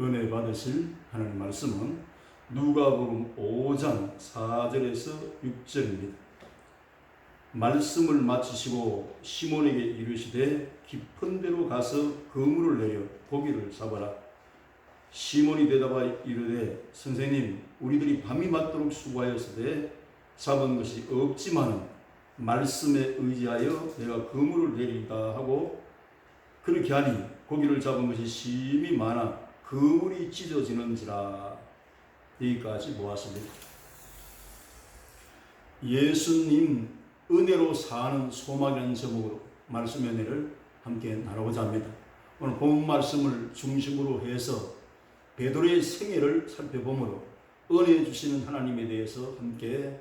은혜 받으실 하나님 말씀은 누가복음 5장 4절에서 6절입니다. 말씀을 마치시고 시몬에게 이르시되 깊은 데로 가서 그물을 내려 고기를 잡아라. 시몬이 대답하여 이르되 선생님, 우리들이 밤이 맞도록 수고하였으되 잡은 것이 없지만 말씀에 의지하여 내가 그물을 내리다 하고, 그렇게 하니 고기를 잡은 것이 심히 많아 그물이 찢어지는지라. 여기까지 보았습니다. 예수님 은혜로 사는 소망이라는 제목으로 말씀 은혜를 함께 나누고자 합니다. 오늘 본 말씀을 중심으로 해서 베드로의 생애를 살펴보므로 은혜 주시는 하나님에 대해서 함께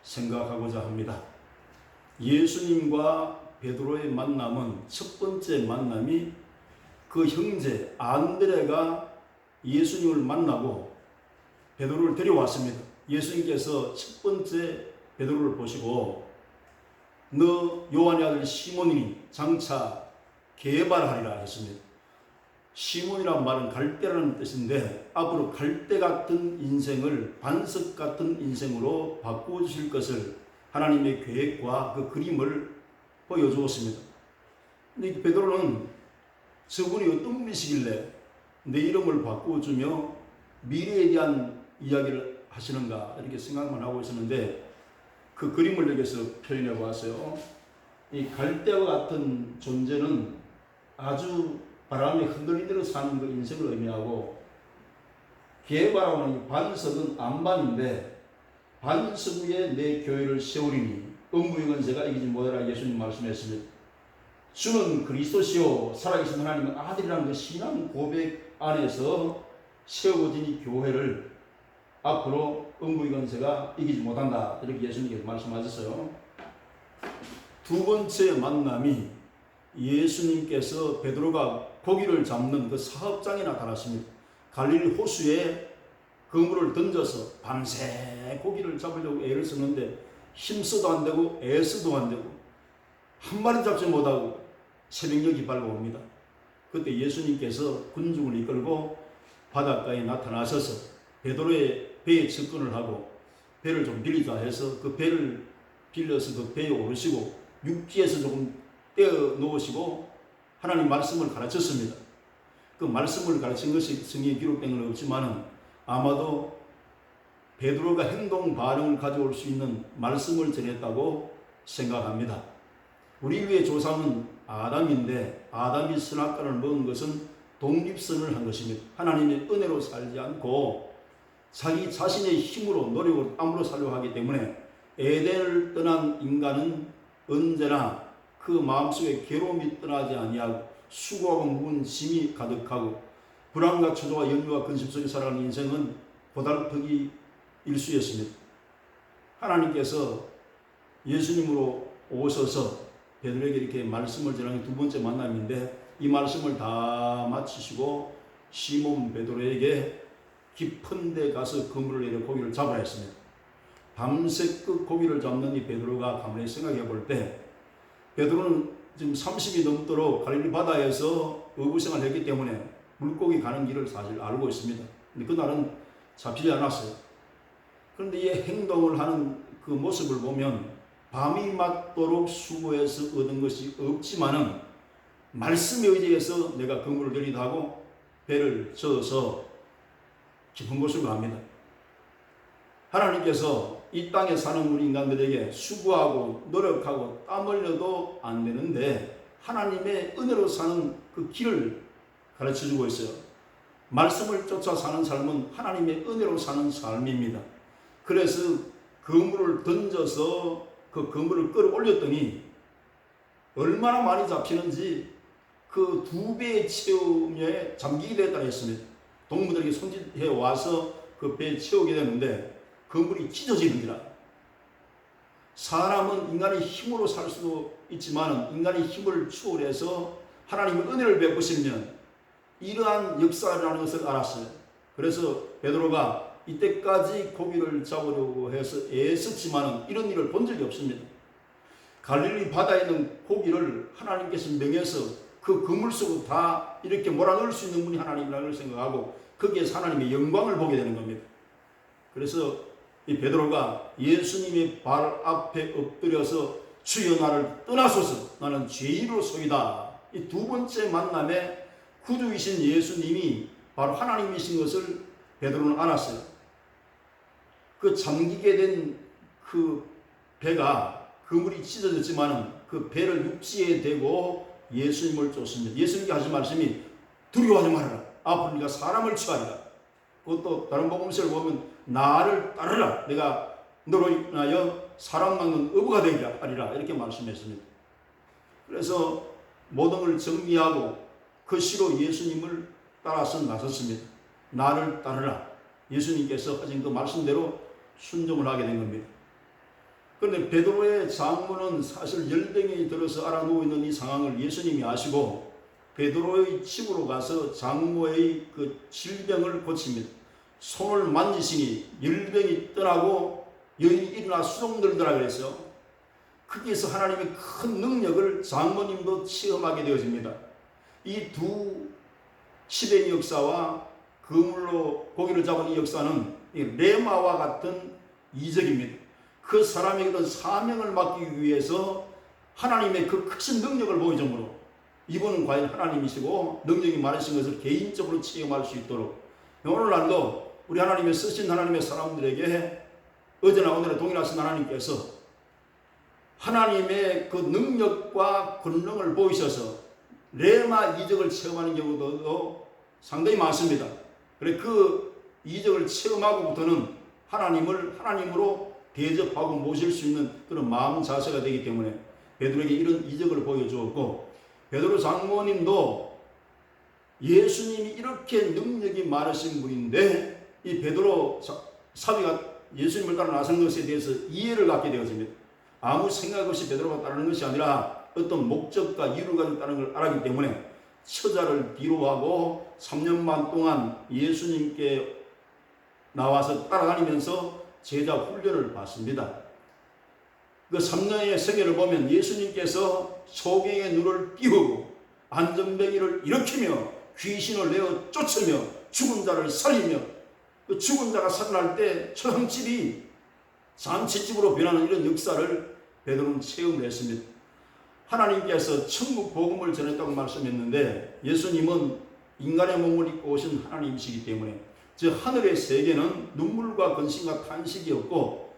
생각하고자 합니다. 예수님과 베드로의 만남은, 첫 번째 만남이 그 형제 안드레가 예수님을 만나고 베드로를 데려왔습니다. 예수님께서 첫 번째 베드로를 보시고 너 요한의 아들 시몬이니 장차 개발하리라 했습니다. 시몬이란 말은 갈대라는 뜻인데 앞으로 갈대 같은 인생을 반석 같은 인생으로 바꿔주실 것을 하나님의 계획과 그 그림을 보여주었습니다. 근데 베드로는 저분이 어떤 분이시길래 내 이름을 바꿔주며 미래에 대한 이야기를 하시는가 이렇게 생각만 하고 있었는데, 그 그림을 여기서 표현해 보았어요. 이 갈대와 같은 존재는 아주 바람에 흔들리듯 사는 그 인생을 의미하고, 개바라는 반석은 안반인데 반석 위에 내 교회를 세우리니 음부의 권세가 이기지 못하라 예수님 말씀했습니다. 주는 그리스도시요 살아계신 하나님의 아들이라는 그 신앙 고백 안에서 세워진 이 교회를 앞으로 음부의 권세가 이기지 못한다, 이렇게 예수님께서 말씀하셨어요. 두 번째 만남이 예수님께서 베드로가 고기를 잡는 그 사업장에 나타났습니다. 갈릴리 호수에 그물을 던져서 밤새 고기를 잡으려고 애를 쓰는데 힘써도 안 되고 애써도 안 되고 한 마리 잡지 못하고 새벽녘이 밝아옵니다. 그때 예수님께서 군중을 이끌고 바닷가에 나타나셔서 베드로의 배에 접근을 하고 배를 좀 빌리자 해서 그 배를 빌려서 그 배에 오르시고 육지에서 조금 떼어 놓으시고 하나님 말씀을 가르쳤습니다. 그 말씀을 가르친 것이 성경에 기록된 건 없지만 아마도 베드로가 행동 반응을 가져올 수 있는 말씀을 전했다고 생각합니다. 우리 위의 조상은 아담인데 아담이 선악과를 먹은 것은 독립선을 한 것입니다. 하나님의 은혜로 살지 않고 자기 자신의 힘으로 노력으로 땀으로 살려고 하기 때문에 에덴을 떠난 인간은 언제나 그 마음속에 괴로움이 떠나지 아니하고 수고하고 무거운 짐이 가득하고 불안과 초조와 염려와 근심 속에 살아가는 인생은 고달프기 일쑤였습니다. 하나님께서 예수님으로 오셔서 베드로에게 이렇게 말씀을 전하는 두 번째 만남인데, 이 말씀을 다 마치시고 시몬 베드로에게 깊은 데 가서 그물을 내려 고기를 잡으라 했습니다. 밤새껏 고기를 잡는 이 베드로가 가만히 생각해 볼 때, 베드로는 지금 30이 넘도록 갈릴리 바다에서 어부생활을 했기 때문에 물고기 가는 길을 사실 알고 있습니다. 근데 그날은 잡히지 않았어요. 그런데 이 행동을 하는 그 모습을 보면 밤이 맞도록 수고해서 얻은 것이 없지만은 말씀에 의지해서 내가 그물을 내리다 하고 배를 저어서 깊은 곳으로 갑니다. 하나님께서 이 땅에 사는 우리 인간들에게 수고하고 노력하고 땀 흘려도 안 되는데 하나님의 은혜로 사는 그 길을 가르쳐주고 있어요. 말씀을 쫓아 사는 삶은 하나님의 은혜로 사는 삶입니다. 그래서 그물을 던져서 그 그물을 끌어올렸더니 얼마나 많이 잡히는지 그 2배의 채우에 잠기게 됐다 했습니다. 동무들에게 손짓해 와서 그 배에 채우게 되는데 그물이 찢어지는지라. 사람은 인간의 힘으로 살 수도 있지만 인간의 힘을 추월해서 하나님의 은혜를 베푸시면 이러한 역사라는 것을 알았어요. 그래서 베드로가 이때까지 고기를 잡으려고 해서 애썼지만 이런 일을 본 적이 없습니다. 갈릴리 바다에 있는 고기를 하나님께서 명해서 그 그물 속으로 다 이렇게 몰아넣을 수 있는 분이 하나님이라는 걸 생각하고 거기에서 하나님의 영광을 보게 되는 겁니다. 그래서 이 베드로가 예수님의 발 앞에 엎드려서 주여 나를 떠나소서 나는 죄인으로소이다. 이 두 번째 만남에 구주이신 예수님이 바로 하나님이신 것을 베드로는 알았어요. 그 잠기게 된 그 배가 그물이 찢어졌지만 그 배를 육지에 대고 예수님을 쫓습니다. 예수님께 하신 말씀이 두려워하지 말아라. 앞으로 네가 사람을 취하리라. 그것도 다른 복음서를 보면 나를 따르라. 내가 너로 인하여 사람 낚는 어부가 되게 하리라. 이렇게 말씀했습니다. 그래서 모든 걸 정리하고 그 시로 예수님을 따라서 나섰습니다. 나를 따르라. 예수님께서 하신 그 말씀대로 순종을 하게 된 겁니다. 그런데 베드로의 장모는 사실 열병이 들어서 알아누워 있는 이 상황을 예수님이 아시고 베드로의 집으로 가서 장모의 그 질병을 고칩니다. 손을 만지시니 열병이 떠나고 여인이 일어나 수종들더라 그랬어요. 거기에서 하나님의 큰 능력을 장모님도 체험하게 되어집니다. 이 두 시대의 역사와 그물로 고기를 잡은 이 역사는 레마와 같은 이적입니다. 그 사람에게 어떤 사명을 맡기기 위해서 하나님의 그 크신 능력을 보여주므로 이분은 과연 하나님이시고 능력이 많으신 것을 개인적으로 체험할 수 있도록 오늘날도 우리 하나님의 쓰신 하나님의 사람들에게 어제나 오늘에 동일하신 하나님께서 하나님의 그 능력과 권능을 보이셔서 레마 이적을 체험하는 경우도 상당히 많습니다. 그래 그 이적을 체험하고부터는 하나님을 하나님으로 대접하고 모실 수 있는 그런 마음 자세가 되기 때문에 베드로에게 이런 이적을 보여주었고 베드로 장모님도 예수님이 이렇게 능력이 많으신 분인데 이 베드로 사비가 예수님을 따라 나선 것에 대해서 이해를 갖게 되었습니다. 아무 생각 없이 베드로가 따르는 것이 아니라 어떤 목적과 이유를 가지고 따르는 걸 알았기 때문에 처자를 뒤로하고 3년 반 동안 예수님께 나와서 따라다니면서 제자 훈련을 받습니다. 그 3년의 생애를 보면 예수님께서 소경의 눈을 띄우고 안전뱅이를 일으키며 귀신을 내어 쫓으며 죽은 자를 살리며 그 죽은 자가 살아날 때 처형집이 잔치집으로 변하는 이런 역사를 베드로는 체험을 했습니다. 하나님께서 천국 복음을 전했다고 말씀했는데 예수님은 인간의 몸을 입고 오신 하나님이시기 때문에 즉 하늘의 세계는 눈물과 근심과 탄식이 없고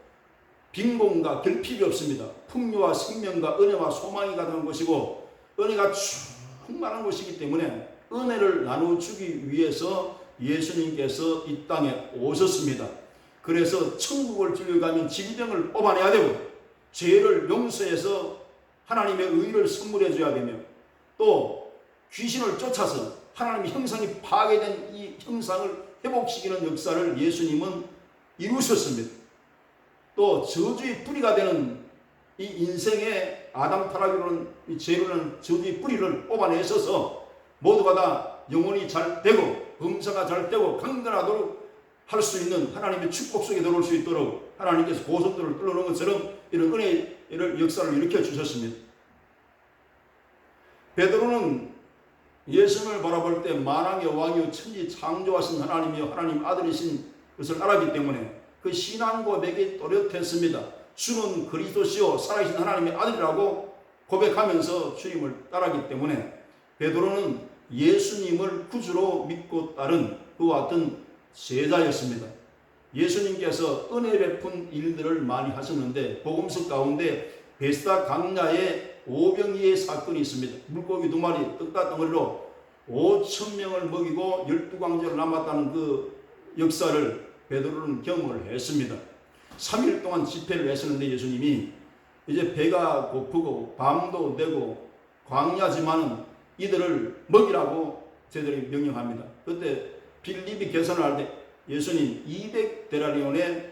빈곤과 결핍이 없습니다. 풍요와 생명과 은혜와 소망이 가득한 것이고 은혜가 충만한 것이기 때문에 은혜를 나눠주기 위해서 예수님께서 이 땅에 오셨습니다. 그래서 천국을 들려가면 질병을 뽑아내야 되고 죄를 용서해서 하나님의 의를 선물해 줘야 되며 또 귀신을 쫓아서 하나님의 형상이 파괴된 이 형상을 회복시키는 역사를 예수님은 이루셨습니다. 또 저주의 뿌리가 되는 이 인생의 아담 타락으로는 이 죄로는 저주의 뿌리를 뽑아내셔서 모두가 다 영혼이 잘 되고 범사가 잘 되고 강건하도록 할 수 있는 하나님의 축복 속에 들어올 수 있도록 하나님께서 고속도를 뚫어놓은 것처럼 이런 은혜를 역사를 일으켜 주셨습니다. 베드로는 예수님을 바라볼 때 만왕의 왕이요 천지 창조하신 하나님이요 하나님 아들이신 것을 알았기 때문에 그 신앙 고백이 또렷했습니다. 주는 그리스도시요 살아계신 하나님의 아들이라고 고백하면서 주님을 따르기 때문에 베드로는 예수님을 구주로 믿고 따른 그와 같은 제자였습니다. 예수님께서 은혜 베푼 일들을 많이 하셨는데 복음서 가운데 베스다 강야에 오병이의 사건이 있습니다. 물고기 2마리 떡과 덩어리로 5,000명을 먹이고 12광제로 남았다는 그 역사를 베드로는 경험을 했습니다. 3일 동안 집회를 했었는데 예수님이 이제 배가 고프고 밤도 되고 광야지만은 이들을 먹이라고 저들이 명령합니다. 그때 빌립이 계산을 할 때 예수님 200데나리온의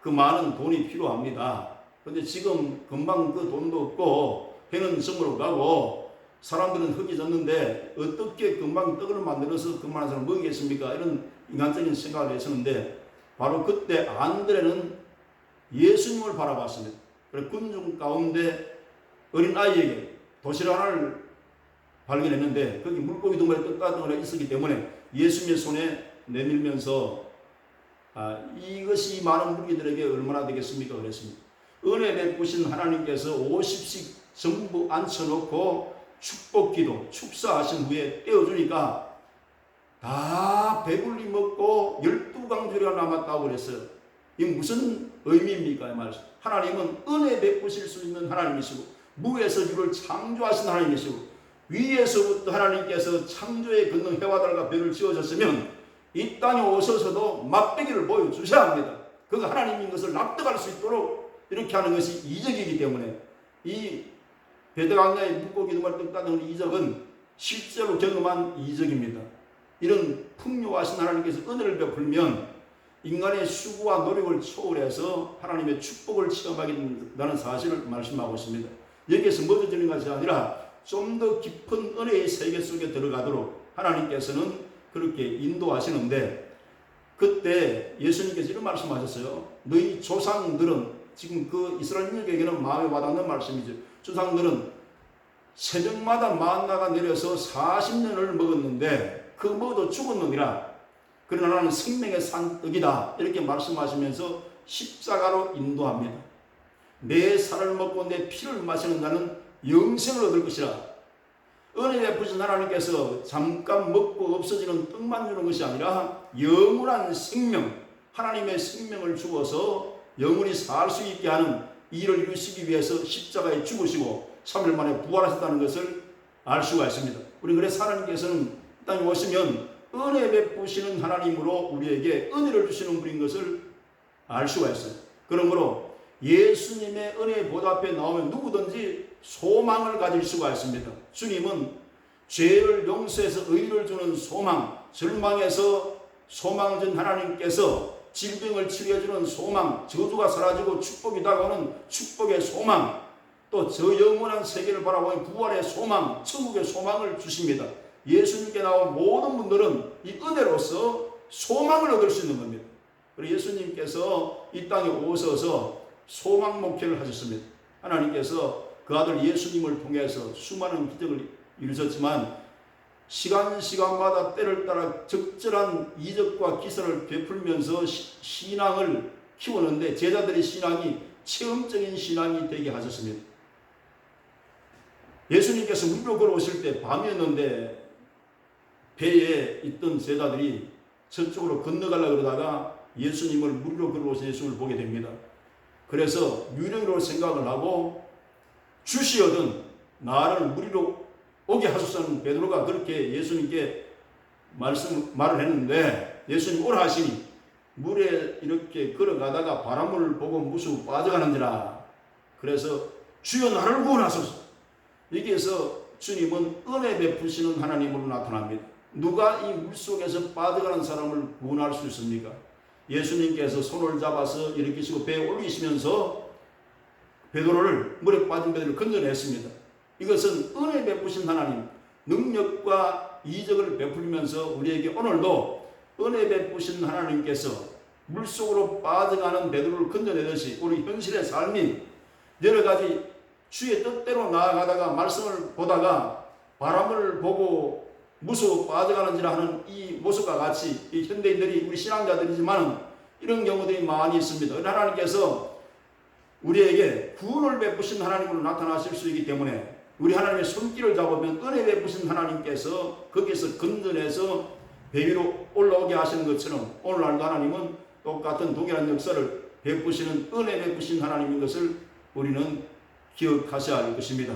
그 많은 돈이 필요합니다. 근데 지금 금방 그 돈도 없고 해는 섬으로 가고 사람들은 흙이 졌는데 어떻게 금방 떡을 만들어서 그만한 사람을 먹이겠습니까? 이런 인간적인 생각을 했었는데 바로 그때 안드레는 예수님을 바라봤습니다. 그래서 군중 가운데 어린 아이에게 도시락 하나를 발견했는데 거기 물고기 덩어리 떡과 덩어리가 있었기 때문에 예수님의 손에 내밀면서 이것이 많은 무리들에게 얼마나 되겠습니까? 그랬습니다. 은혜 베푸신 하나님께서 50씩 전부 앉혀놓고 축복기도 축사하신 후에 떼어주니까 다 배불리 먹고 12강주리가 남았다고 그랬어요. 이 무슨 의미입니까? 이 말씀. 하나님은 은혜 베푸실 수 있는 하나님이시고 무에서 유를 창조하신 하나님이시고 위에서부터 하나님께서 창조에 걷는 해와 달과 별을 지어졌으면 이 땅에 오셔서도 맛배기를 보여주셔야 합니다. 그가 하나님인 것을 납득할 수 있도록 이렇게 하는 것이 이적이기 때문에 이 베드강야의 물고기 눈을 떡 따는 이적은 실제로 경험한 이적입니다. 이런 풍요하신 하나님께서 은혜를 베풀면 인간의 수고와 노력을 초월해서 하나님의 축복을 체험하게 된다는 사실을 말씀하고 있습니다. 여기에서 멎어지는 것이 아니라 좀 더 깊은 은혜의 세계 속에 들어가도록 하나님께서는 그렇게 인도하시는데, 그때 예수님께서 이런 말씀하셨어요. 너희 조상들은, 지금 그 이스라엘인에게는 마음에 와닿는 말씀이죠. 조상들은 새벽마다 만나가 내려서 40년을 먹었는데 그 먹어도 죽었느니라. 그러나 나는 생명의 산떡이다. 이렇게 말씀하시면서 십자가로 인도합니다. 내 살을 먹고 내 피를 마시는 자는 영생을 얻을 것이라. 은혜 베푸신 하나님께서 잠깐 먹고 없어지는 떡만 주는 것이 아니라 영원한 생명, 하나님의 생명을 주어서 영원히 살 수 있게 하는 일을 이루시기 위해서 십자가에 죽으시고 3일 만에 부활하셨다는 것을 알 수가 있습니다. 우리 그래서 하나님께서는 이 땅에 오시면 은혜 베푸시는 하나님으로 우리에게 은혜를 주시는 분인 것을 알 수가 있어요. 그러므로 예수님의 은혜 보답에 나오면 누구든지 소망을 가질 수가 있습니다. 주님은 죄를 용서해서 의를 주는 소망, 절망에서 소망을 준 하나님께서 질병을 치료해주는 소망, 저주가 사라지고 축복이 다가오는 축복의 소망, 또 저 영원한 세계를 바라보는 부활의 소망, 천국의 소망을 주십니다. 예수님께 나온 모든 분들은 이 은혜로서 소망을 얻을 수 있는 겁니다. 그리고 예수님께서 이 땅에 오셔서 소망 목회를 하셨습니다. 하나님께서 그 아들 예수님을 통해서 수많은 기적을 이루셨지만 시간마다 때를 따라 적절한 이적과 기사를 베풀면서 신앙을 키우는데 제자들의 신앙이 체험적인 신앙이 되게 하셨습니다. 예수님께서 물로 걸어오실 때 밤이었는데 배에 있던 제자들이 저쪽으로 건너가려고 그러다가 예수님을 물로 걸어오신 예수님을 보게 됩니다. 그래서 유령으로 생각을 하고 주시어든 나를 물리로 오게 하소서는 베드로가 그렇게 예수님께 말을 했는데 예수님 오라 하시니 물에 이렇게 걸어가다가 바람을 보고 무수 빠져가는지라. 그래서 주여 나를 구원하소서. 여기에서 주님은 은혜 베푸시는 하나님으로 나타납니다. 누가 이 물속에서 빠져가는 사람을 구원할 수 있습니까? 예수님께서 손을 잡아서 일으키시고 배에 올리시면서 베드로를, 물에 빠진 베드로를 건져냈습니다. 이것은 은혜 베푸신 하나님, 능력과 이적을 베풀면서 우리에게 오늘도 은혜 베푸신 하나님께서 물속으로 빠져가는 베드로를 건져내듯이 우리 현실의 삶이 여러 가지 주의 뜻대로 나아가다가 말씀을 보다가 바람을 보고 무서워 빠져가는지라 하는 이 모습과 같이 이 현대인들이 우리 신앙자들이지만 이런 경우들이 많이 있습니다. 하나님께서 우리에게 구원을 베푸신 하나님으로 나타나실 수 있기 때문에 우리 하나님의 손길을 잡으면 은혜 베푸신 하나님께서 거기에서 건져내서 배 위로 올라오게 하시는 것처럼 오늘날도 하나님은 똑같은 동일한 역사를 베푸시는 은혜 베푸신 하나님인 것을 우리는 기억하셔야 할 것입니다.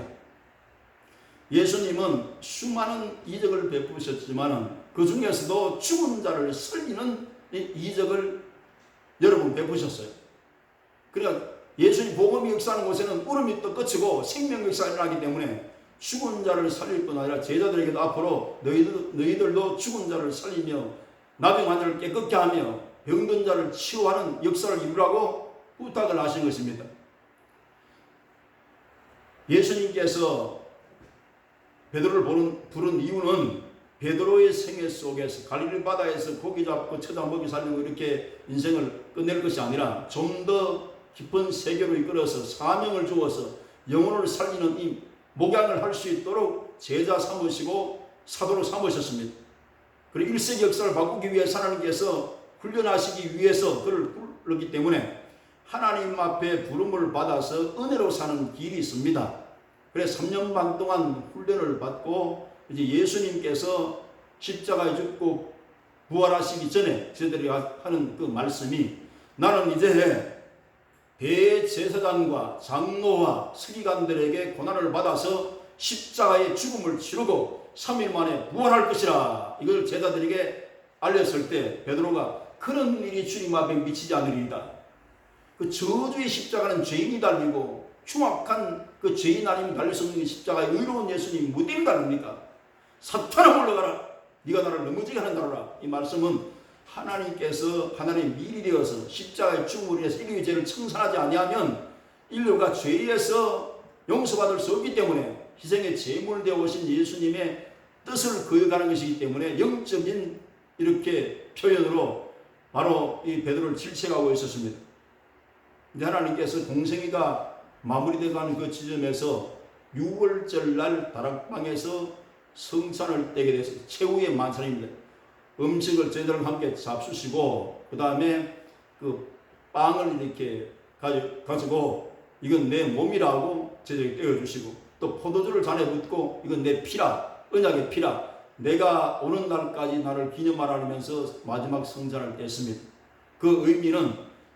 예수님은 수많은 이적을 베푸셨지만 그 중에서도 죽은 자를 살리는 이적을 여러 번 베푸셨어요. 그러니까 예수님 복음이 역사하는 곳에는 울음이 또 끝이고 생명 역사가 일어나기 때문에 죽은 자를 살릴 뿐 아니라 제자들에게도 앞으로 너희들도 죽은 자를 살리며 나병 환자를 깨끗게 하며 병든 자를 치유하는 역사를 이루라고 부탁을 하신 것입니다. 예수님께서 베드로를 부른 이유는 베드로의 생애 속에서 갈릴리 바다에서 고기 잡고 쳐다 먹이 살리고 이렇게 인생을 끝낼 것이 아니라 좀 더 깊은 세계로 이끌어서 사명을 주어서 영혼을 살리는 이 목양을 할 수 있도록 제자 삼으시고 사도로 삼으셨습니다. 그리고 1세기 역사를 바꾸기 위해서 하나님께서 훈련하시기 위해서 그를 불렀기 때문에 하나님 앞에 부름을 받아서 은혜로 사는 길이 있습니다. 그래서 3년 반 동안 훈련을 받고 이제 예수님께서 십자가에 죽고 부활하시기 전에 저희들이 하는 그 말씀이 나는 이제 대제사장과 장로와 서기관들에게 고난을 받아서 십자가의 죽음을 치르고 3일 만에 부활할 것이라 이걸 제자들에게 알렸을 때 베드로가 그런 일이 주님 앞에 미치지 않으리이다. 그 저주의 십자가는 죄인이 달리고 흉악한 그 죄인 아니면 달릴 수 없는 십자가에 의로운 예수님 무대임 달립니까? 사탄아 물러가라. 네가 나를 넘어지게 하는다라. 이 말씀은 하나님께서 하나님의 미리 되어서 십자가의 죽음으로 인해서 인류의 죄를 청산하지 아니하면 인류가 죄에서 용서받을 수 없기 때문에 희생의 제물 되어 오신 예수님의 뜻을 그어가는 것이기 때문에 영적인 이렇게 표현으로 바로 이 베드로를 질책하고 있었습니다. 근데 하나님께서 동생이가 마무리되어가는 그 지점에서 6월절 날 다락방에서 성찬을 떼게 돼서 최후의 만찬입니다. 음식을 저희들과 함께 잡수시고 그 다음에 그 빵을 이렇게 가지고 이건 내 몸이라고 저희들에게 떼어주시고 또 포도주를 잔에 붓고 이건 내 피라, 언약의 피라, 내가 오는 날까지 나를 기념하라 하면서 마지막 성찬을 뗐습니다. 그 의미는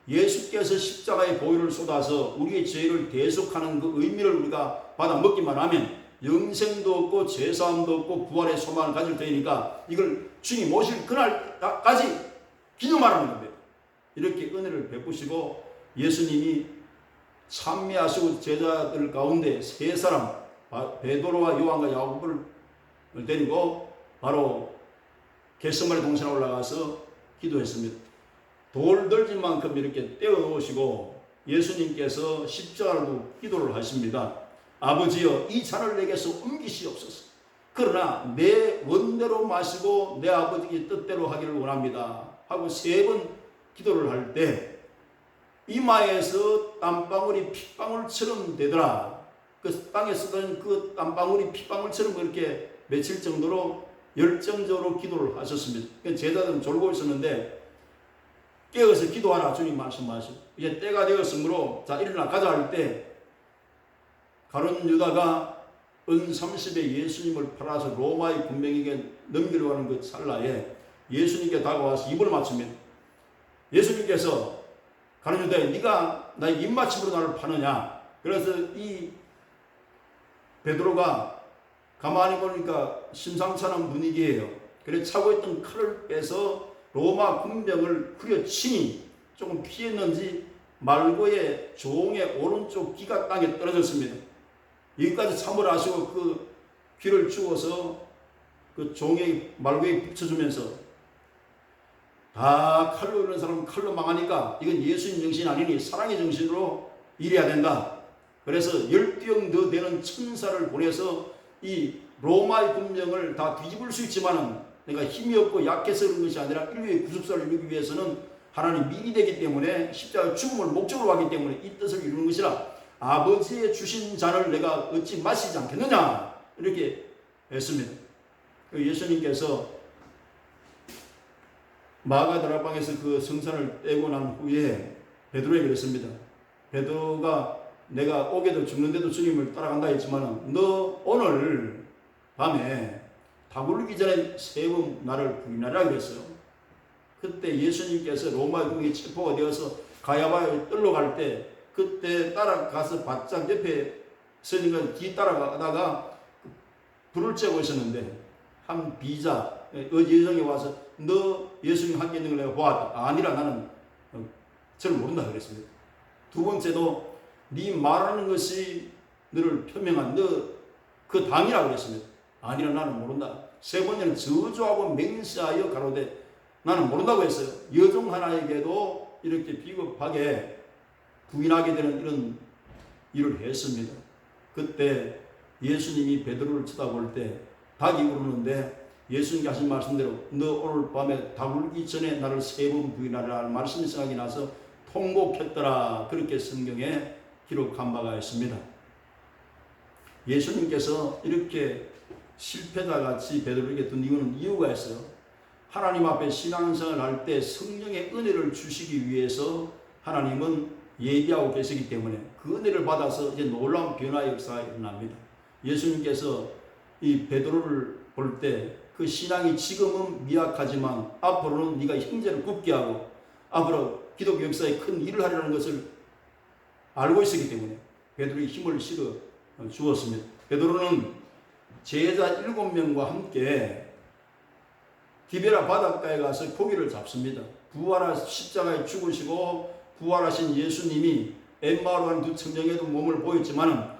예수께서 십자가의 보혈을 쏟아서 우리의 죄를 대속하는 그 의미를 우리가 받아 먹기만 하면 영생도 없고 죄사함도 없고 부활의 소망을 가질 테니까 이걸 주님 오실 그날까지 기념하라는 겁니다. 이렇게 은혜를 베푸시고 예수님이 찬미하시고 제자들 가운데 세 사람 베드로와 요한과 야고보를 데리고 바로 겟세마네 동산에 올라가서 기도했습니다. 돌 덜진 만큼 이렇게 떼어 놓으시고 예수님께서 십자가로 기도를 하십니다. 아버지여 이 잔을 내게서 옮기시옵소서. 그러나 내 원대로 마시고 내 아버지의 뜻대로 하기를 원합니다 하고 3번 기도를 할 때 이마에서 땀방울이 핏방울처럼 되더라. 그 땅에 쓰던 그 땀방울이 핏방울처럼 그렇게 맺힐 정도로 열정적으로 기도를 하셨습니다. 제자들은 졸고 있었는데 깨어서 기도하라 주님 말씀하시고 이제 때가 되었으므로 자 일어나 가자 할 때 가룟 유다가 은 30에 예수님을 팔아서 로마의 군병에게 넘기려고 하는 그 찰나에 예수님께 다가와서 입을 맞춥니다. 예수님께서 가룟 유다에 네가 나의 입맞춤으로 나를 파느냐. 그래서 이 베드로가 가만히 보니까 심상치 않은 분위기예요. 그래서 차고 있던 칼을 빼서 로마 군병을 후려치니 조금 피했는지 말고의 종의 오른쪽 귀가 땅에 떨어졌습니다. 여기까지 참을 하시고 그 귀를 죽어서 그 종의 말고에 붙여주면서 다 칼로 이런 사람은 칼로 망하니까 이건 예수님 정신이 아니니 사랑의 정신으로 일해야 된다. 그래서 12형 더 되는 천사를 보내서 이 로마의 군병을 다 뒤집을 수 있지만은 내가 힘이 없고 약해서 그런 것이 아니라 인류의 구속사를 이루기 위해서는 하나님 미리 되기 때문에 십자가 죽음을 목적으로 하기 때문에 이 뜻을 이루는 것이라 아버지의 주신 잔을 내가 어찌 마시지 않겠느냐 이렇게 했습니다. 예수님께서 마가다락방에서 그 성찬을 떼고 난 후에 베드로에게 그랬습니다. 베드로가 내가 오게도 죽는데도 주님을 따라간다 했지만 너 오늘 밤에 다 굴리기 전에 3번 나를 부인하라 그랬어요. 그때 예수님께서 로마 군에 체포가 되어서 가야바에 떨러 갈 때 그때 따라가서 바짝 옆에 서니까 뒤 따라가다가 불을 쬐고 있었는데 한 비자 여성이 와서 너 예수님 함께 있는 걸 내가 보았다. 아니라 나는 저를 모른다 그랬습니다. 두 번째도 네 말하는 것이 너를 표명한 너 그 당이라고 그랬습니다. 아니라 나는 모른다. 세 번째는 저주하고 맹세하여 가로되 나는 모른다고 했어요. 여종 하나에게도 이렇게 비겁하게 부인하게 되는 이런 일을 했습니다. 그때 예수님이 베드로를 쳐다볼 때 닭이 우르는데 예수님께 하신 말씀대로 너 오늘 밤에 닭 울기 전에 나를 3번 부인하라는 말씀이 생각이 나서 통곡했더라. 그렇게 성경에 기록한 바가 있습니다. 예수님께서 이렇게 실패자같이 베드로에게 둔 이유는 이유가 있어요. 하나님 앞에 신앙생활을 할 때 성령의 은혜를 주시기 위해서 하나님은 예비하고 계시기 때문에 그 은혜를 받아서 이제 놀라운 변화의 역사가 일어납니다. 예수님께서 이 베드로를 볼 때 그 신앙이 지금은 미약하지만 앞으로는 네가 형제를 굳게 하고 앞으로 기독교 역사에 큰 일을 하려는 것을 알고 있었기 때문에 베드로의 힘을 실어 주었습니다. 베드로는 제자 7명과 함께 디베라 바닷가에 가서 고기를 잡습니다. 부활하신 십자가에 죽으시고 부활하신 예수님이 엠마오라는 두 청정에도 몸을 보였지만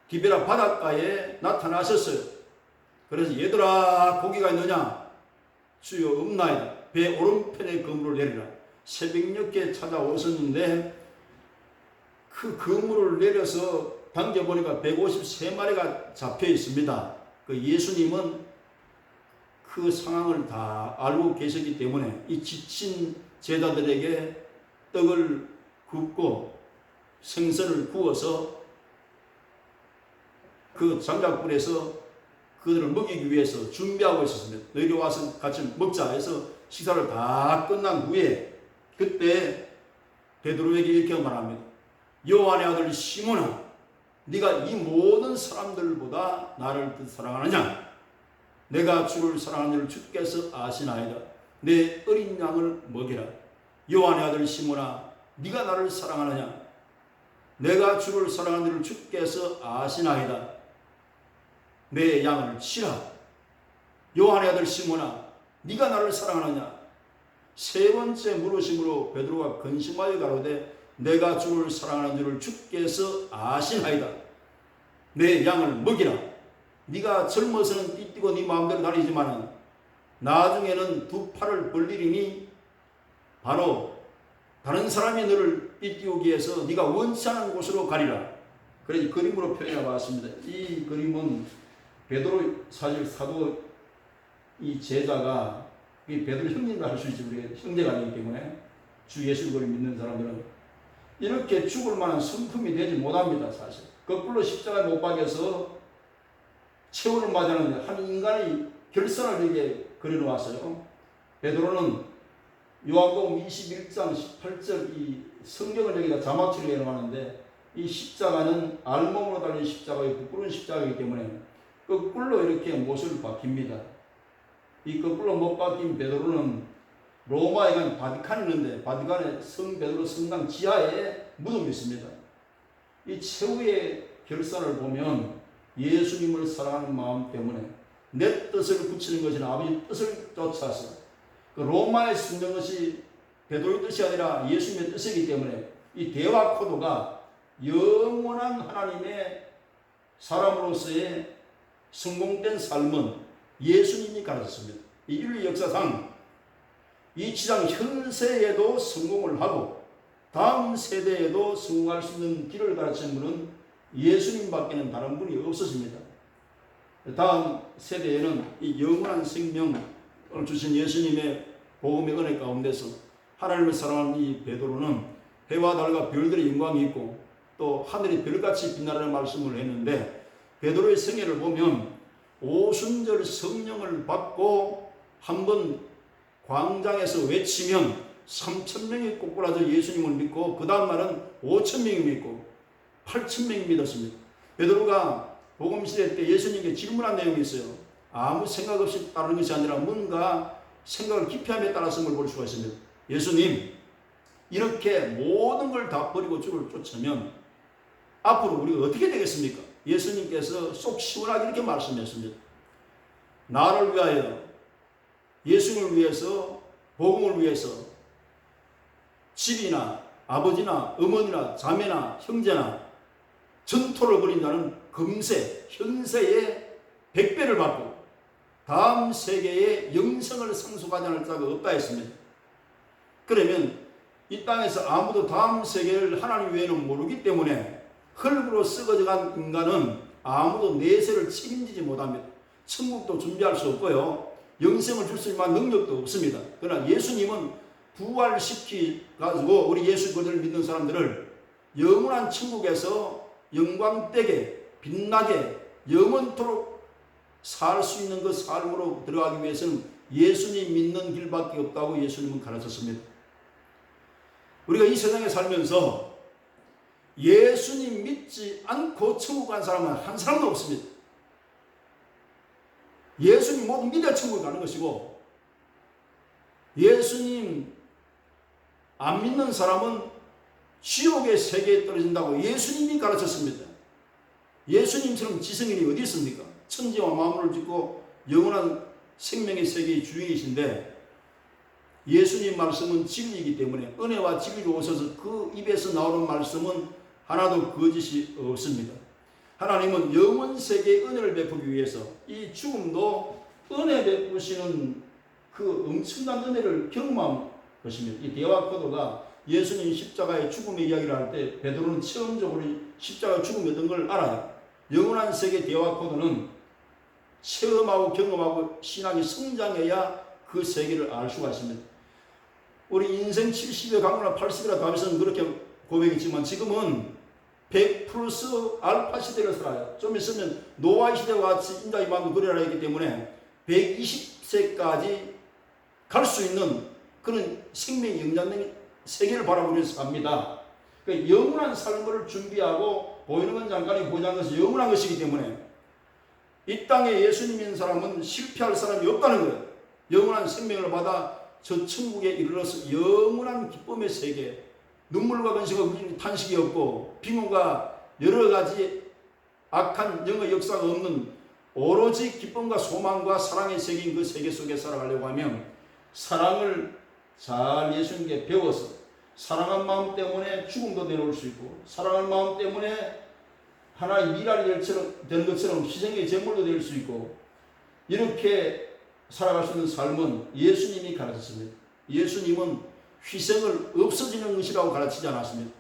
디베라 바닷가에 나타나셨어요. 그래서 얘들아 고기가 있느냐? 주여 없나이다. 배 오른편에 그물을 내리라. 새벽녘에 찾아오셨는데 그 그물을 내려서 당겨보니까 153마리가 잡혀 있습니다. 그 예수님은 그 상황을 다 알고 계셨기 때문에 이 지친 제자들에게 떡을 굽고 생선을 구워서 그 장작불에서 그들을 먹이기 위해서 준비하고 있었습니다. 너희들 와서 같이 먹자 해서 식사를 다 끝난 후에 그때 베드로에게 이렇게 말합니다. 요한의 아들 시몬아, 네가 이 모든 사람들보다 나를 더 사랑하느냐? 내가 주를 사랑하는 줄 주께서 아시나이다. 내 어린 양을 먹이라. 요한의 아들 시몬아, 네가 나를 사랑하느냐? 내가 주를 사랑하는 줄 주께서 아시나이다. 내 양을 치라. 요한의 아들 시몬아, 네가 나를 사랑하느냐? 세 번째 물으심으로 베드로가 근심하여 가로되 내가 주를 사랑하는 줄을 주께서 아시나이다. 내 양을 먹이라. 네가 젊어서는 띠뛰고 네 마음대로 다니지만은 나중에는 두 팔을 벌리리니 바로 다른 사람이 너를 띠뛰기 위해서 네가 원치 않은 곳으로 가리라. 그래서 그림으로 표현해 봤습니다. 이 그림은 베드로 사실 사도 이 제자가 이 베드로 형님도 할 수 있지, 우리가 형제가 아니기 때문에 주 예수를 믿는 사람들은 이렇게 죽을 만한 성품이 되지 못합니다. 사실 거꾸로 십자가에 못 박여서 최후를 맞이하는데 한 인간의 결선을 이렇게 그려놓았어요. 베드로는 요한복음 21장 18절 이 성경을 여기다 자막처럼 해놓았는데 이 십자가는 알몸으로 달린 십자가의 부끄러운 십자가이기 때문에 거꾸로 이렇게 못을 박힙니다. 이 거꾸로 못 박힌 베드로는 로마에 간 바티칸이 있는데 바티칸에 성 베드로 성당 지하에 무덤이 있습니다. 이 최후의 결산을 보면 예수님을 사랑하는 마음 때문에 내 뜻을 굳히는 것이 아버지 뜻을 쫓아서 그 로마에 숨는 것이 베드로의 뜻이 아니라 예수님의 뜻이기 때문에 이 대화 코드가 영원한 하나님의 사람으로서의 성공된 삶은 예수님이 가르쳤습니다. 이 인류 역사상 이 지상 현세에도 성공을 하고 다음 세대에도 성공할 수 있는 길을 가르치는 분은 예수님밖에는 다른 분이 없으십니다. 다음 세대에는 이 영원한 생명을 주신 예수님의 복음의 은혜 가운데서 하나님을 사랑하는 이 베드로는 해와 달과 별들의 영광이 있고 또 하늘이 별같이 빛나라는 말씀을 했는데 베드로의 생애를 보면 오순절 성령을 받고 한번 광장에서 외치면 3,000명이 꼬꾸라져 예수님을 믿고 그 다음 날은 5,000명이 믿고 8,000명이 믿었습니다. 베드로가 복음시대 때 예수님께 질문한 내용이 있어요. 아무 생각 없이 따르는 것이 아니라 뭔가 생각을 깊이함에 따랐음을 볼 수가 있습니다. 예수님, 이렇게 모든 걸 다 버리고 주를 쫓으면 앞으로 우리가 어떻게 되겠습니까? 예수님께서 속 시원하게 이렇게 말씀했습니다. 나를 위하여, 예수님을 위해서, 복음을 위해서 집이나 아버지나 어머니나 자매나 형제나 전토를 벌인다는 금세, 현세의 100배를 받고 다음 세계의 영생을 상속하지 않을 자가 없다 했습니다. 그러면 이 땅에서 아무도 다음 세계를 하나님 외에는 모르기 때문에 흙으로 썩어져간 인간은 아무도 내세를 책임지지 못합니다. 천국도 준비할 수 없고요. 영생을 줄 수 있는 능력도 없습니다. 그러나 예수님은 부활시켜가지고 우리 예수 그리스도를 믿는 사람들을 영원한 천국에서 영광되게 빛나게 영원토록 살 수 있는 그 삶으로 들어가기 위해서는 예수님 믿는 길밖에 없다고 예수님은 가르쳤습니다. 우리가 이 세상에 살면서 예수님 믿지 않고 천국 간 사람은 한 사람도 없습니다. 예수님 모두 믿어야 천국에 가는 것이고, 예수님 안 믿는 사람은 지옥의 세계에 떨어진다고 예수님이 가르쳤습니다. 예수님처럼 지성인이 어디 있습니까? 천지와 만물을 짓고 영원한 생명의 세계의 주인이신데, 예수님 말씀은 진리이기 때문에 은혜와 진리로 오셔서 그 입에서 나오는 말씀은 하나도 거짓이 없습니다. 하나님은 영원 세계의 은혜를 베푸기 위해서 이 죽음도 은혜 베푸시는 그 엄청난 은혜를 경험한 것입니다. 이 대화 코드가 예수님 십자가의 죽음의 이야기를 할 때 베드로는 체험적으로 십자가 죽음이 어떤 걸 알아요. 영원한 세계 대화 코드는 체험하고 경험하고 신앙이 성장해야 그 세계를 알 수가 있습니다. 우리 인생 70에 가거나 80이라 다윗은 그렇게 고백했지만 지금은 100 플러스 알파 시대를 살아요. 좀 있으면 노아 시대와 같이 인자의 마음도 그래야 하기 때문에 120세까지 갈 수 있는 그런 생명의 영장된 세계를 바라보면서 갑니다. 그러니까 영원한 삶을 준비하고 보이는 건 잠깐이 보장한 것이 영원한 것이기 때문에 이 땅에 예수님 있는 사람은 실패할 사람이 없다는 거예요. 영원한 생명을 받아 저 천국에 이르러서 영원한 기쁨의 세계, 눈물과 건식과 탄식이 없고 빙오가 여러 가지 악한 영의 역사가 없는 오로지 기쁨과 소망과 사랑의 세계인 그 세계 속에 살아가려고 하면 사랑을 잘 예수님께 배워서 사랑한 마음 때문에 죽음도 내려올 수 있고, 사랑한 마음 때문에 하나의 미랄이 될 것처럼 희생의 제물도 될 수 있고, 이렇게 살아갈 수 있는 삶은 예수님이 가르쳤습니다. 예수님은 희생을 없어지는 것이라고 가르치지 않았습니다.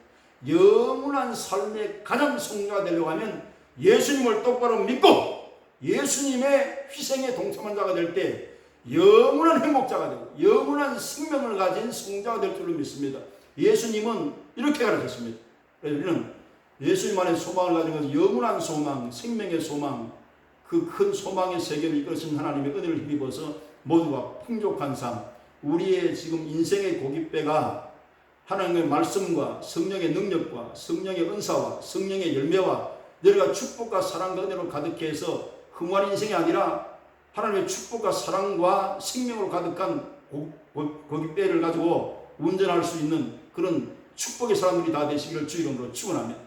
영원한 삶의 가장 성자가 되려고 하면 예수님을 똑바로 믿고 예수님의 희생에 동참한 자가 될 때 영원한 행복자가 되고 영원한 생명을 가진 성자가 될 줄로 믿습니다. 예수님은 이렇게 가르쳤습니다. 그래서 우리는 예수님 안에 소망을 가진 것은 영원한 소망, 생명의 소망, 그 큰 소망의 세계를 이끄신 하나님의 은혜를 힘입어서 모두가 풍족한 삶, 우리의 지금 인생의 고깃배가 하나님의 말씀과 성령의 능력과 성령의 은사와 성령의 열매와 여러가 축복과 사랑과 은혜로 가득해서 흥한 인생이 아니라 하나님의 축복과 사랑과 생명으로 가득한 고깃배를 가지고 운전할 수 있는 그런 축복의 사람들이 다 되시기를 주 이름으로 축원합니다.